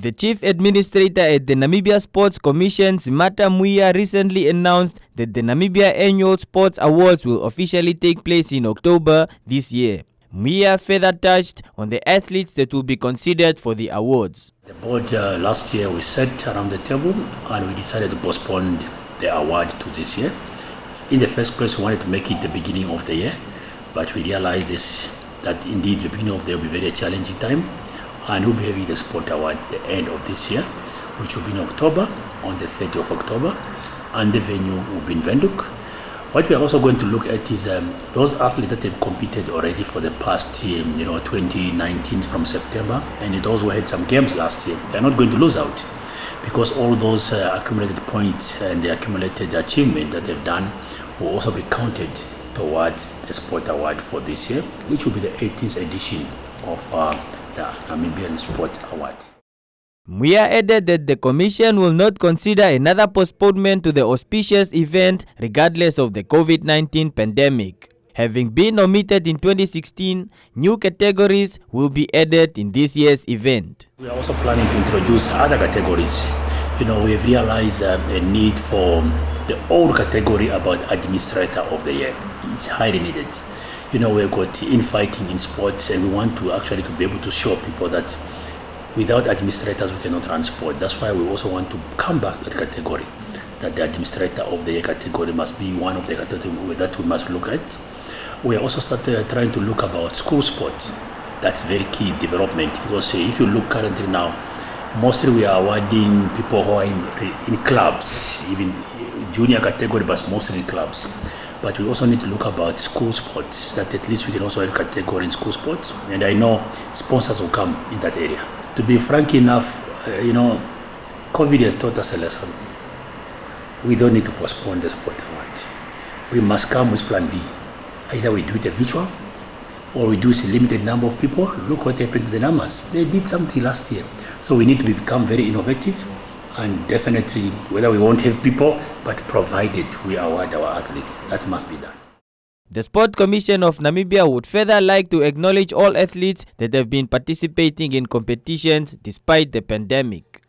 The Chief Administrator at the Namibia Sports Commission, Simaata Mwiya, recently announced that the Namibia Annual Sports Awards will officially take place in October this year. Mwiya further touched on the athletes that will be considered for the awards. The board last year we sat around the table and we decided to postpone the award to this year. In the first place, we wanted to make it the beginning of the year, but we realized that indeed the beginning of the year will be very challenging time, and we'll be having the sport award at the end of this year, which will be in October, on the 30th of October, and the venue will be in Windhoek. What we are also going to look at is those athletes that have competed already for the past year, 2019 from September, and those who had some games last year, they're not going to lose out, because all those accumulated points and the accumulated achievement that they've done will also be counted towards the sport award for this year, which will be the 18th edition of the Namibian Sports Awards. Mwiya added that the Commission will not consider another postponement to the auspicious event regardless of the COVID-19 pandemic. Having been omitted in 2016, new categories will be added in this year's event. We are also planning to introduce other categories. We have realized a need for the old category about Administrator of the Year. It's highly needed. We've got infighting in sports, and we want to actually be able to show people that without administrators we cannot run sport. That's why we also want to come back to that category, that the Administrator of the Year category must be one of the categories that we must look at. We also started trying to look about school sports. That's very key development, because if you look currently now, mostly we are awarding people who are in clubs, even junior category, but mostly in clubs. But we also need to look about school sports, that at least we can also have a category in school sports. And I know sponsors will come in that area. To be frank enough, COVID has taught us a lesson. We don't need to postpone the sport award. We must come with plan B. Either we do it a virtual, or we do a limited number of people. Look what happened to the numbers. They did something last year. So we need to become very innovative, and definitely, whether we won't have people, but provided we award our athletes, that must be done. The Sport Commission of Namibia would further like to acknowledge all athletes that have been participating in competitions despite the pandemic.